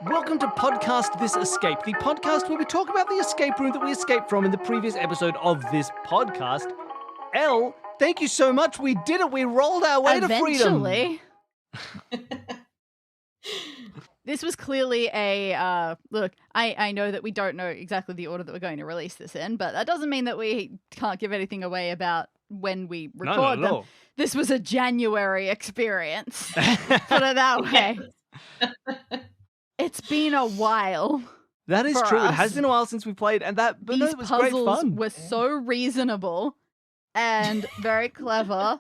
Welcome to Podcast This Escape, the podcast where we talk about the escape room that we escaped from in the previous episode of this podcast. Elle, thank you so much. We did it. We rolled our way to freedom. Eventually. This was clearly a, look, I know that we don't know exactly the order that we're going to release this in, but that doesn't mean that we can't give anything away about when we record them. No. This was a January experience. Put it that way. It's been a while. That is true. It has been a while since we played, and These it was great puzzles fun. were so reasonable and very clever,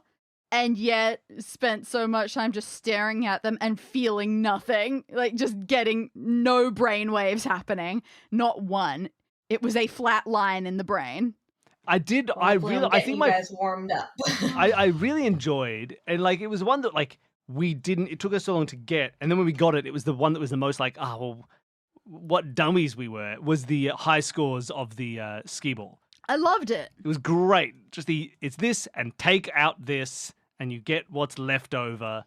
and yet spent so much time just staring at them and feeling nothing, like just getting no brain waves happening, not one. It was a flat line in the brain. I think you guys warmed up. I really enjoyed, and like it was one that like it took us so long to get, and then when we got it, it was the one that was the most like, what dummies we were, was the high scores of the skee ball. I loved it. It was great. Just it's this and take out this, and you get what's left over,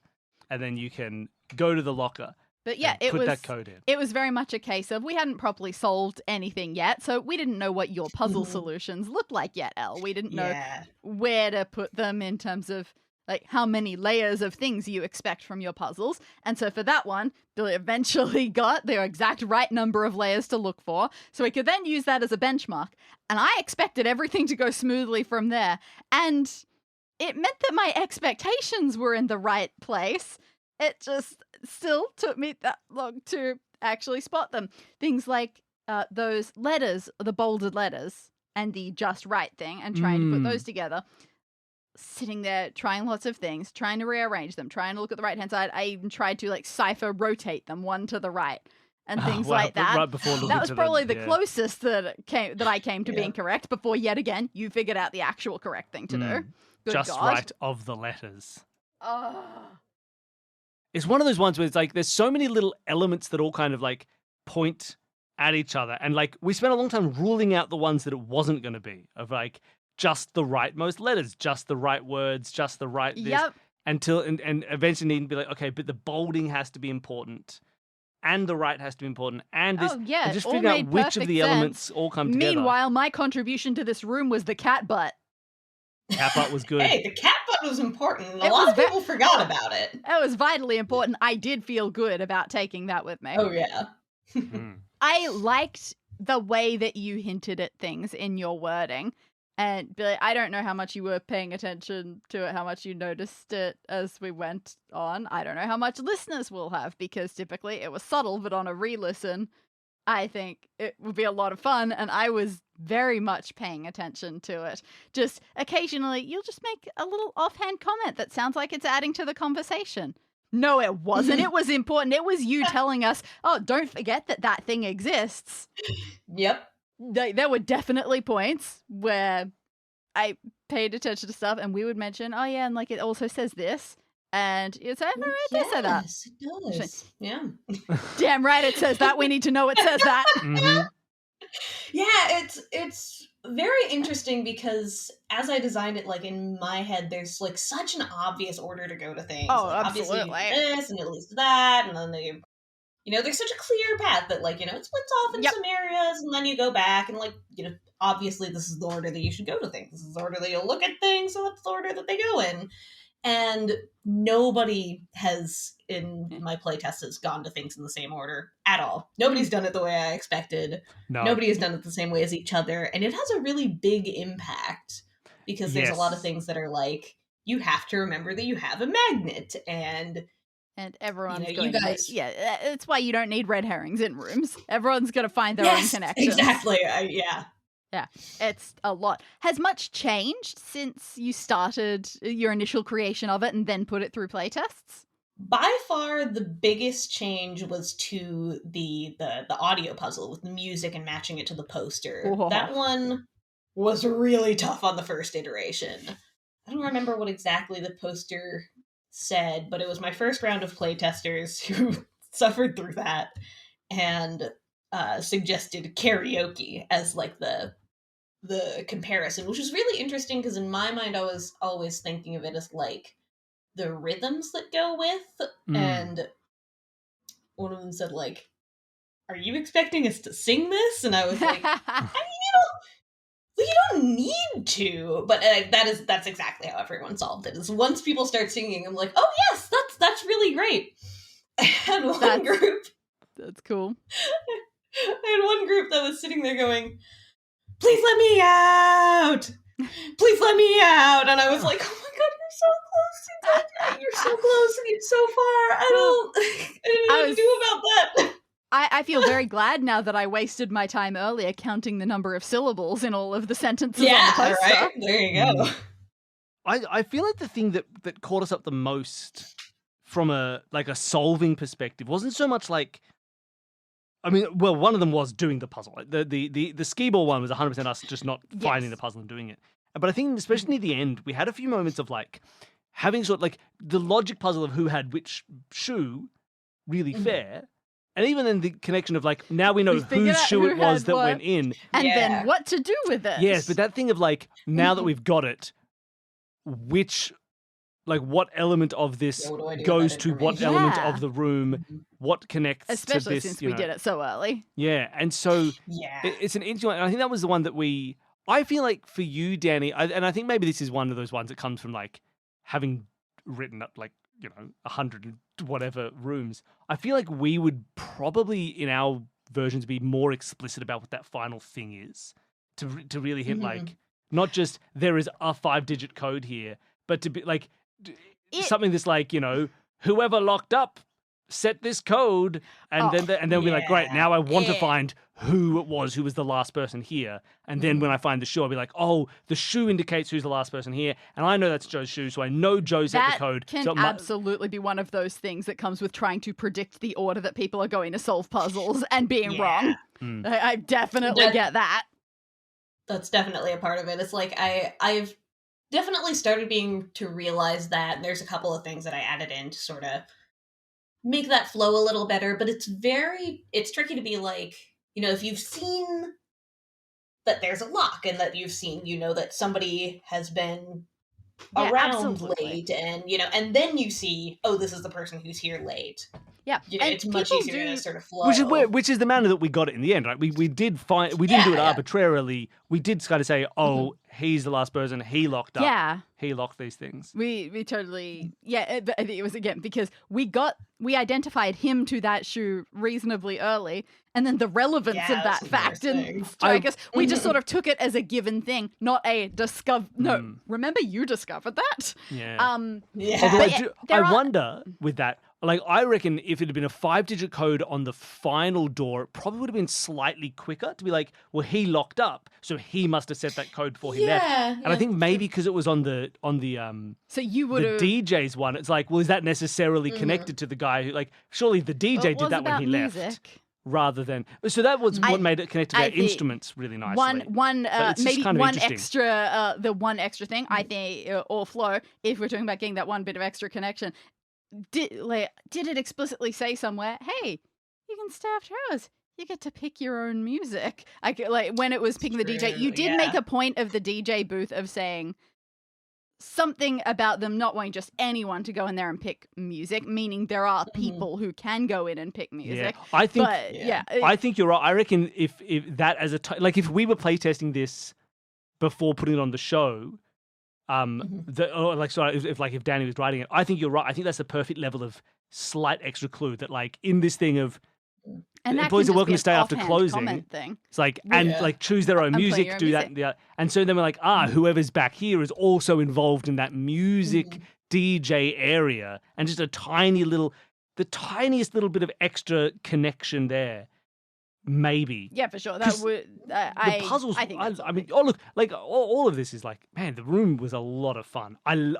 and then you can go to the locker. But yeah, put that code in. It was very much a case of we hadn't properly solved anything yet, so we didn't know what your puzzle solutions looked like yet, Elle. We didn't know where to put them in terms of like how many layers of things you expect from your puzzles. And so for that one, Billy eventually got the exact right number of layers to look for, so we could then use that as a benchmark. And I expected everything to go smoothly from there. And it meant that my expectations were in the right place. It just still took me that long to actually spot them. Things like those letters, the bolded letters, and the just right thing, and trying to put those together. Sitting there trying lots of things, trying to rearrange them, trying to look at the right-hand side. I even tried to like cipher rotate them one to the right and things like that. Right before that was probably the closest that I came to being correct before yet again you figured out the actual correct thing to do. Good just God. right of the letters. It's one of those ones where it's like there's so many little elements that all kind of like point at each other, and like we spent a long time ruling out the ones that it wasn't going to be, of like just the right most letters, just the right words, just the right this, until and eventually need to be like, okay, but the bolding has to be important, and the right has to be important, and this, and just figure out which of the elements all come together. Meanwhile, my contribution to this room was the cat butt. Cat butt was good. Hey, the cat butt was important. A lot of people forgot about it. It was vitally important. I did feel good about taking that with me. Oh, yeah. I liked the way that you hinted at things in your wording. And Billy, I don't know how much you were paying attention to it, how much you noticed it as we went on. I don't know how much listeners will have, because typically it was subtle, but on a re-listen, I think it would be a lot of fun, and I was very much paying attention to it. Just occasionally, you'll just make a little offhand comment that sounds like it's adding to the conversation. No, it wasn't. It was important. It was you telling us, oh, don't forget that thing exists. Yep. There were definitely points where I paid attention to stuff, and we would mention, oh yeah, and like it also says this. And you'd say, all right, they say that. Yes, it does. Yeah. Damn right it says that. We need to know it says that. Yeah, it's very interesting because as I designed it, like in my head, there's like such an obvious order to go to things. Oh, like, absolutely. Obviously, you do this and it leads to that, and then there's such a clear path that like, it splits off in some areas, and then you go back and like, obviously this is the order that you should go to things. This is the order that you'll look at things, so that's the order that they go in. And nobody has, in my playtest, has gone to things in the same order at all. Nobody's done it the way I expected. No. Nobody has done it the same way as each other. And it has a really big impact because there's a lot of things that are like, you have to remember that you have a magnet, and everyone's going to... Yeah, it's why you don't need red herrings in rooms. Everyone's going to find their own connections. Exactly. Yeah. Yeah, it's a lot. Has much changed since you started your initial creation of it and then put it through playtests? By far, the biggest change was to the audio puzzle with the music and matching it to the poster. Whoa. That one was really tough on the first iteration. I don't remember what exactly the poster said, but it was my first round of playtesters who suffered through that and suggested karaoke as like the comparison, which was really interesting because in my mind I was always thinking of it as like the rhythms that go with, and one of them said like are you expecting us to sing this? And I was like, you don't need to. But that's exactly how everyone solved it. Is once people start singing, I'm like, oh yes, that's really great. I had one group. That's cool. I had one group that was sitting there going, please let me out. Please let me out. And I was like, oh my god, you're so close and yet so far. I don't know what to do about that. I feel very glad now that I wasted my time earlier counting the number of syllables in all of the sentences on the poster. Right? There you go. I feel like the thing that caught us up the most from a solving perspective wasn't so much like, I mean, well, one of them was doing the puzzle. The skee ball one was 100% us just not finding the puzzle and doing it. But I think especially near the end, we had a few moments of like having sort of like the logic puzzle of who had which shoe really fair. And even then the connection of like, now we know whose shoe it was that went in. And then what to do with it. Yes, but that thing of like, now that we've got it, what element of this goes to what element of the room, what connects especially to this. Since we did it so early. Yeah, and so it's an interesting one. I think that was the one that I feel like for you, Danny, and I think maybe this is one of those ones that comes from like having written up like, 100 and whatever rooms. I feel like we would probably in our versions be more explicit about what that final thing is to really hit like, not just there is a 5-digit code here, but to be like something that's like, whoever locked up set this code, and then we'll be like, great, now I want to find who it was who was the last person here. And then when I find the shoe, I'll be like, oh, the shoe indicates who's the last person here, and I know that's Joe's shoe, so I know Joe set the code. That can absolutely be one of those things that comes with trying to predict the order that people are going to solve puzzles and being wrong. I definitely get that. That's definitely a part of it. It's like I've definitely started to realize that there's a couple of things that I added in to sort of make that flow a little better, but it's tricky to be like, if you've seen that there's a lock and that you've seen, that somebody has been around late, and and then you see, oh, this is the person who's here late. Yeah, it's much easier to sort of flow. Which is the manner that we got it in the end, right? We didn't do it arbitrarily. We did kind of say, oh, he's the last person. He locked up. Yeah, he locked these things. We totally but I think it was again because we identified him to that shoe reasonably early, and then the relevance of that fact didn't strike us. We just sort of took it as a given thing, not a No, remember you discovered that? Yeah. Although I wonder with that. Like, I reckon if it had been a 5-digit code on the final door, it probably would have been slightly quicker to be like, well, he locked up, so he must have set that code before he left. And I think maybe because it was on the so you would the DJ's one, it's like, well, is that necessarily connected to the guy who, like, surely the DJ did that when he left. Rather than, so that was what made it connect to their instruments really nicely. Maybe one extra, the one extra thing I think, or Flo, if we're talking about getting that one bit of extra connection. Did it explicitly say somewhere, hey, you can stay after hours, you get to pick your own music? When it was picking the DJ, you did make a point of the DJ booth of saying something about them not wanting just anyone to go in there and pick music, meaning there are people who can go in and pick music. I think you're right. I reckon if that as if we were playtesting this before putting it on the show, if Danny was writing it, I think you're right. I think that's the perfect level of slight extra clue that, like, in this thing of and employees are welcome to stay after closing. It's like, choose their own music, do that. Yeah. And so then we're like, whoever's back here is also involved in that music DJ area, and just the tiniest little bit of extra connection there. Maybe. Yeah, for sure. That would. The puzzles. I mean, look, like all of this is like, man, the room was a lot of fun. I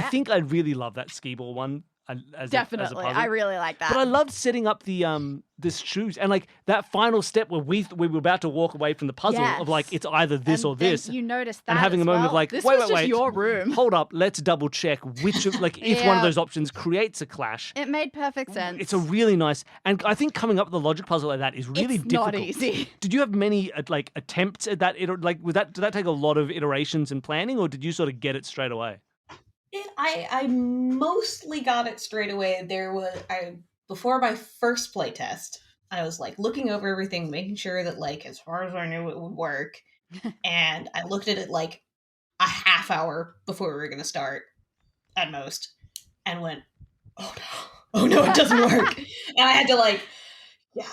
think I really love that skee ball one. Definitely, as a puzzle. I really like that. But I loved setting up the shoes and like that final step where we were about to walk away from the puzzle of like it's either this or this. You noticed that, and having a moment of like, wait, your room. Hold up, let's double check which of like if one of those options creates a clash. It made perfect sense. It's a really nice, and I think coming up with a logic puzzle like that is really difficult. Not easy. Did you have many attempts at that? Did that take a lot of iterations and planning, or did you sort of get it straight away? I mostly got it straight away. Before my first playtest, I was like looking over everything, making sure that like as far as I knew it would work. And I looked at it like a half hour before we were going to start at most and went, oh no, it doesn't work. And I had to like,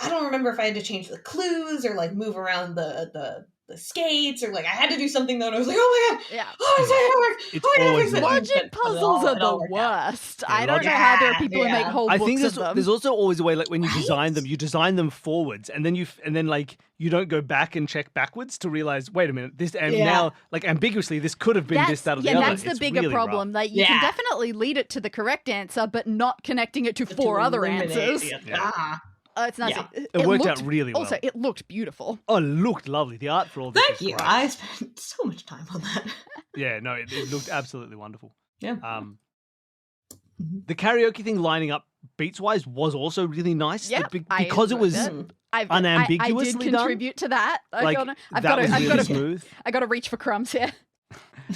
I don't remember if I had to change the clues or like move around the skates or like I had to do something though. And I was like, oh my god, Yeah. oh, it's not gonna work. It's Oh, I gotta always fix it. Logic But puzzles are it all the worked out. worst. Yeah, I don't logic- know how there are people who make Yeah. whole I books think of them. there's also always a way like when you Right? design them forwards, and then like you don't go back and check backwards to realize, wait a minute, this and Yeah. now like ambiguously this could have been this, that, or the other. That's the It's bigger really problem. rough. Like you can Yeah. definitely lead it to the correct answer, but not connecting it to To 4 other eliminate answers. it. Yeah. Ah. It's not. Yeah. It worked looked, out really well. Also, it looked beautiful. Oh, it looked lovely. The art for all this Thank was you. great. I spent so much time on that. Yeah, no, it looked absolutely wonderful. Yeah. The karaoke thing lining up beats wise was also really nice. Yep, Because it was I unambiguously did done. contribute to that. like I've that was really got to smooth. I got to reach for crumbs here.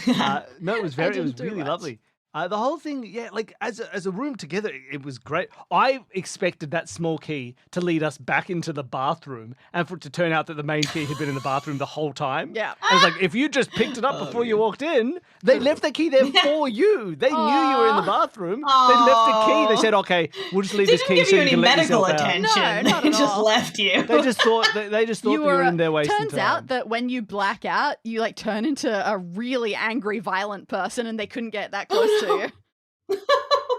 No, it was didn't do really much. lovely. The whole thing, yeah, like as a room together, it was great. I expected that small key to lead us back into the bathroom, and for it to turn out that the main key had been in the bathroom the whole time. Yeah. I was like, if you just picked it up before you walked in, they left the key there for you. They knew you were in the bathroom. They left a key. They said, okay, we'll just leave They this didn't key give so you you any can let medical yourself out. attention. No, not They at just all. left you. They just thought they were in their waste Turns of time. out that when you black out, you like turn into a really angry, violent person, and they couldn't get that close to you.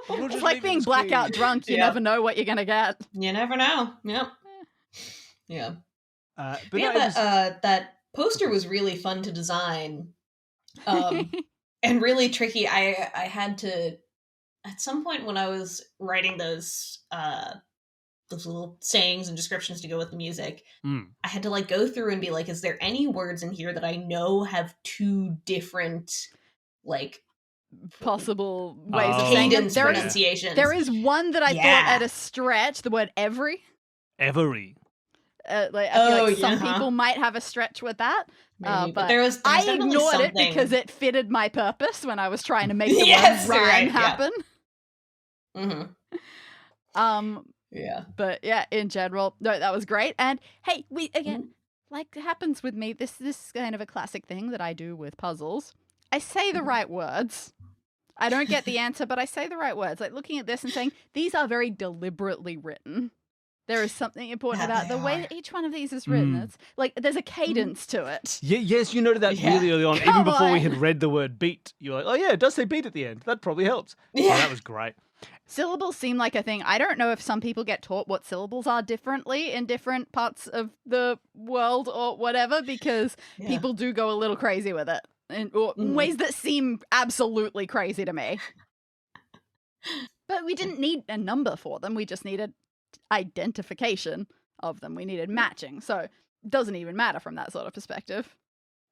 We'll It's just like leave being this blackout key. drunk. You Yep. never know what you're gonna get. You never know. Yep. Yeah. But But no, yeah, it was- that poster was really fun to design, and really tricky. I had to at some point when I was writing those little sayings and descriptions to go with the music. I had to like go through and be like, is there any words in here that I know have 2 different like Possible ways of saying cadence them. pronunciations? There is one that I thought Yeah. at a stretch, the word every. Every. Like, I feel like some yeah. people might have a stretch with that. Maybe, But there was I definitely ignored it something- because it fitted my purpose when I was trying to make the Yes, word you're rhyme right, yeah. happen. Yeah. But yeah, in general, no, that was great. And hey, we again, like happens with me, this is kind of a classic thing that I do with puzzles. I say the right words. I don't get the answer, but I say the right words. Like looking at this and saying, these are very deliberately written. There is something important Yeah, about they the way are. that each one of these is written. It's like there's a cadence to it. Yeah, yes, you noted that Yeah. really early on, even Come before we on. had read the word beat. You were like, oh yeah, it does say beat at the end. That probably helps. Yeah. Oh, that was great. Syllables seem like a thing. I don't know if some people get taught what syllables are differently in different parts of the world or whatever, because Yeah. people do go a little crazy with it in ways that seem absolutely crazy to me. But we didn't need a number for them. We just needed identification of them. We needed matching. So it doesn't even matter from that sort of perspective.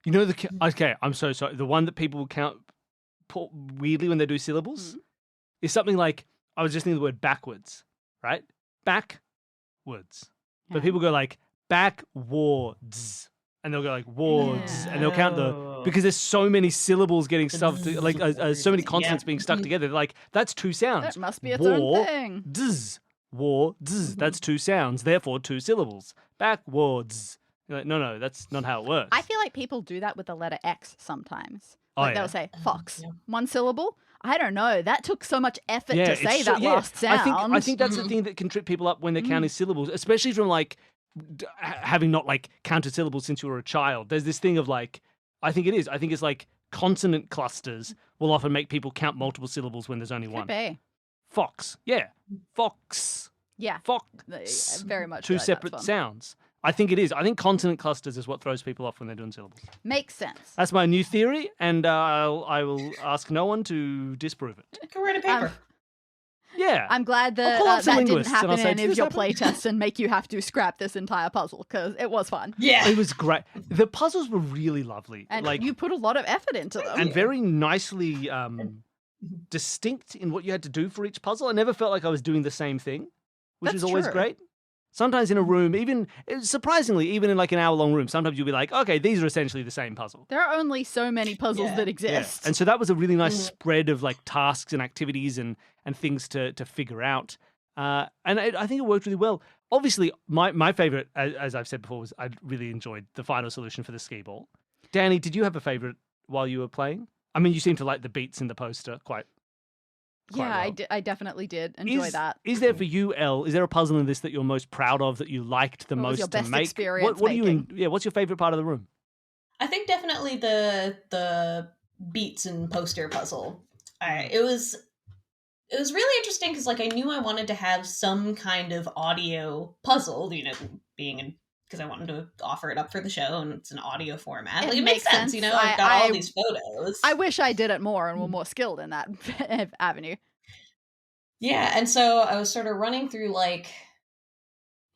You know okay, I'm so sorry. The one that people will count weirdly when they do syllables is something like, I was just thinking the word backwards, right? Backwards. But Yeah. people go like backwards, and they'll go like wards, and they'll count the, because there's so many syllables getting stuffed, like so many consonants being stuck together. They're like, that's 2 sounds. That must be its War, own thing. Dzz, war, dzz, that's 2 sounds, therefore 2 syllables. Backwards. You're like, no, that's not how it works. I feel like people do that with the letter X sometimes. Oh, Like yeah. they'll say fox, 1 syllable. I don't know. That took so much effort to it's say that last sound. I think that's the thing that can trip people up when they're counting syllables, especially from like having not like counted syllables since you were a child. There's this thing of like, I think it's like consonant clusters will often make people count multiple syllables when there's only Could one. be. Fox, yeah, fox, Yeah. fox, Very much 2 right, that's separate fun. sounds. I think it is. I think consonant clusters is what throws people off when they're doing syllables. Makes sense. That's my new theory, and I will ask no one to disprove it. Go write a paper. Yeah. I'm glad I'll that call up some that didn't linguists and happen I'll in say, any "Did of this your happen?" playtests and make you have to scrap this entire puzzle, because it was fun. Yeah. It was great. The puzzles were really lovely. And like, you put a lot of effort into them. and very nicely distinct in what you had to do for each puzzle. I never felt like I was doing the same thing, which That's is always true. great. Sometimes in a room, even surprisingly, even in like an hour-long room, sometimes you'll be like, okay, these are essentially the same puzzle. There are only so many puzzles Yeah. that Yeah. exist. And so that was a really nice spread of like tasks and activities and things to figure out. And I think it worked really well. Obviously, my favorite, as I've said before, was I really enjoyed the final solution for the ski ball. Danny, did you have a favorite while you were playing? I mean, you seem to like the beats in the poster quite Yeah, well. I definitely did enjoy that. Is there for you, Elle? Is there a puzzle in this that you're most proud of, that you liked the What was most your to best make? experience What do making? what's your favorite part of the room? I think definitely the beats and poster puzzle. It was really interesting because like I knew I wanted to have some kind of audio puzzle, because I wanted to offer it up for the show and it's an audio format. Like it makes sense, I've got all these photos. I wish I did it more and were more skilled in that avenue. Yeah, and so I was sort of running through like,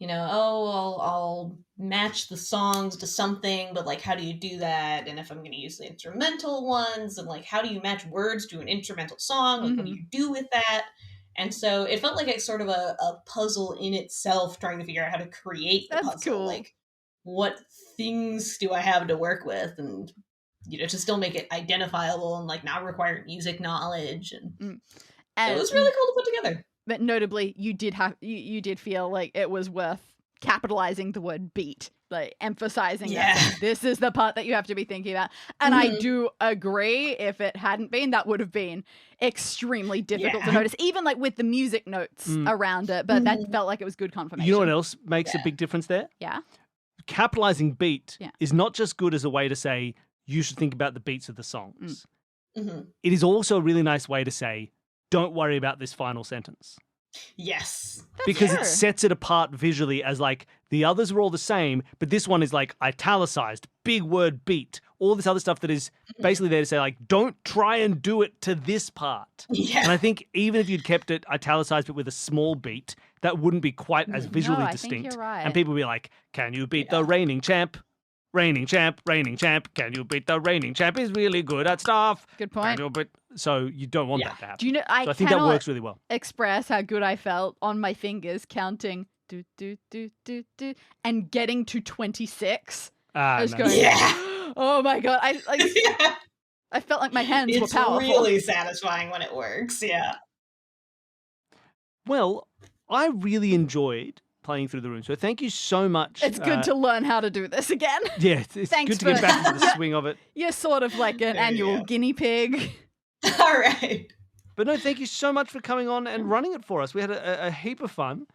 I'll match the songs to something, but like, how do you do that? And if I'm going to use the instrumental ones, and like, how do you match words to an instrumental song? Like, what do you do with that? And so it felt like it's sort of a puzzle in itself, trying to figure out how to create the puzzle. Cool. Like, what things do I have to work with? And, to still make it identifiable and like not require music knowledge. And it was really cool to put together. But notably, you did feel like it was worth capitalizing the word beat, like emphasizing that this is the part that you have to be thinking about. And I do agree, if it hadn't been, that would have been extremely difficult to notice, even like with the music notes around it. But that felt like it was good confirmation. You know what else makes a big difference there? Yeah. Capitalizing beat is not just good as a way to say you should think about the beats of the songs. It is also a really nice way to say, don't worry about this final sentence. Yes. Because it sets it apart visually as like the others were all the same, but this one is like italicized, big word beat, all this other stuff that is basically there to say like, don't try and do it to this part. Yeah. And I think even if you'd kept it italicized but with a small beat, that wouldn't be quite as visually distinct. I think you're right. And people would be like, can you beat the reigning champ? Reigning champ, can you beat the reigning champ? He's really good at stuff. Good point. So you don't want that to happen. Do you know, so I think that works really well. Express how good I felt on my fingers counting do do do do do and getting to 26. I was going, oh my god! I felt like my hands were powerful. It's really satisfying when it works. Yeah. Well, I really enjoyed playing through the room. So thank you so much. It's good to learn how to do this again. Yeah, it's good to get back into the swing of it. You're sort of like an annual guinea pig. All right. But no, thank you so much for coming on and running it for us. We had a heap of fun.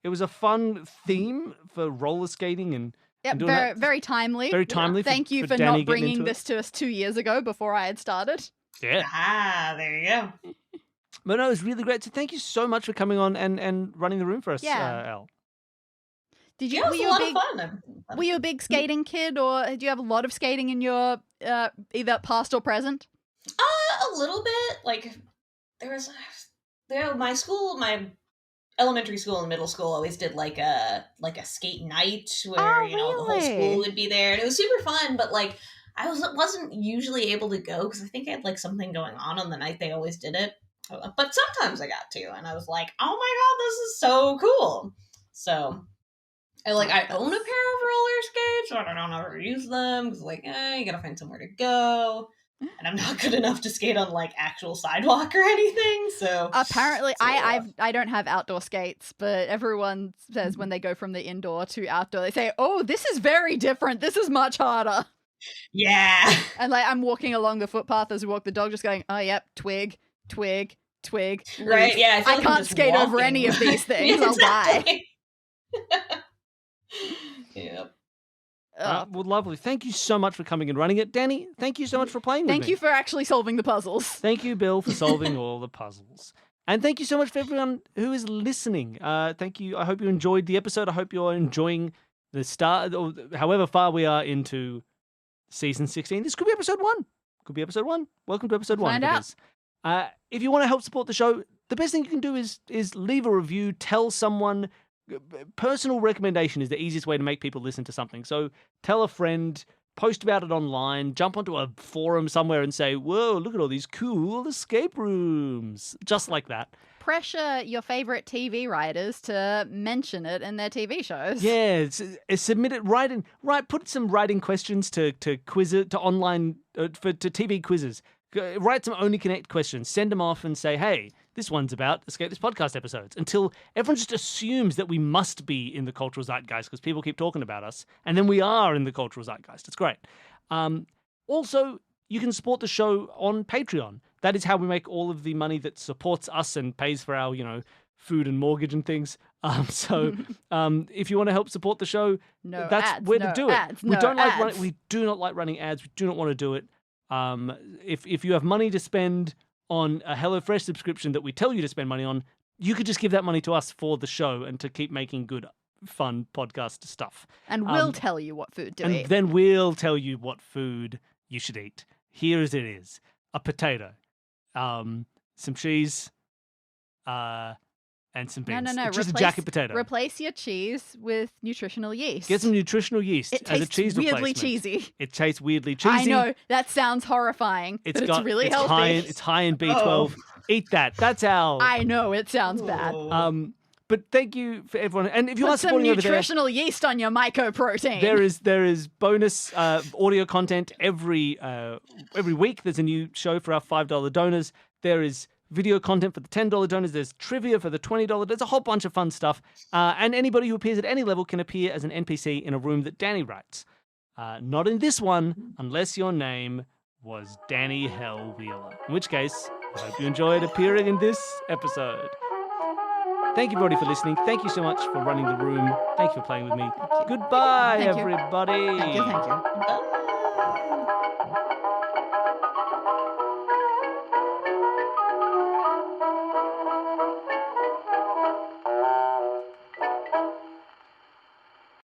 It was a fun theme for roller skating and very, very timely. Very timely. Thank you for not bringing this to us 2 years ago before I had started. Yeah. There you go. But no, it was really great. So thank you so much for coming on and running the room for us, Elle. Did you? It was a lot of fun. Were you a big skating kid, or do you have a lot of skating in your either past or present? A little bit. Like my elementary school and middle school always did like a skate night where the whole school would be there, and it was super fun. But like I wasn't usually able to go because I think I had like something going on the night they always did it. But sometimes I got to, and I was like, oh my god, this is so cool. So I own a pair of roller skates, but I don't ever use them because you gotta find somewhere to go, and I'm not good enough to skate on like actual sidewalk or anything. So apparently, I don't have outdoor skates, but everyone says when they go from the indoor to outdoor, they say, "Oh, this is very different. This is much harder." Yeah, and like I'm walking along the footpath as we walk the dog, just going, "Oh, yep, twig, twig, twig." Right? Yeah, I can't skate over any of these things. I'll die. Yep. Well, lovely. Thank you so much for coming and running it. Danny, thank you so much for playing with me. Thank you for actually solving the puzzles. Thank you, Bill, for solving all the puzzles. And thank you so much for everyone who is listening. Thank you. I hope you enjoyed the episode. I hope you're enjoying the start, or however far we are into season 16. This could be episode 1. Could be episode 1. Welcome to episode 1. Find out. If you want to help support the show, the best thing you can do is leave a review, tell someone. Personal recommendation is the easiest way to make people listen to something. So tell a friend, post about it online, jump onto a forum somewhere and say, whoa, look at all these cool escape rooms. Just like that. Pressure your favorite TV writers to mention it in their TV shows. Yeah, submit it, put some writing questions to quiz it, to online, to TV quizzes. Write some Only Connect questions, send them off and say, hey, this one's about Escape This Podcast episodes, until everyone just assumes that we must be in the cultural zeitgeist because people keep talking about us, and then we are in the cultural zeitgeist. It's great. Also, you can support the show on Patreon. That is how we make all of the money that supports us and pays for our, food and mortgage and things. So if you want to help support the show, that's where to do it. We do not like running ads. We do not want to do it. If you have money to spend on a HelloFresh subscription that we tell you to spend money on, you could just give that money to us for the show and to keep making good, fun podcast stuff. And we'll tell you what food to eat. And then we'll tell you what food you should eat. Here as it is: a potato, some cheese, and some beans. No. Just a jacket potato. Replace your cheese with nutritional yeast. Get some nutritional yeast as a cheese weirdly replacement. cheesy. It tastes weirdly cheesy. I know, that sounds horrifying, but it's really healthy. It's high in B12. Eat that. That's our... I know, it sounds bad. But thank you for everyone. And if you are supporting over there... Put some nutritional yeast on your mycoprotein. There is bonus audio content every week. There's a new show for our $5 donors. There is video content for the $10 donors. There's trivia for the $20. There's a whole bunch of fun stuff. And anybody who appears at any level can appear as an NPC in a room that Danny writes. Not in this one, unless your name was Danny Hell Wheeler. In which case, I hope you enjoyed appearing in this episode. Thank you, everybody, for listening. Thank you so much for running the room. Thank you for playing with me. Goodbye, everybody. Thank you. Bye.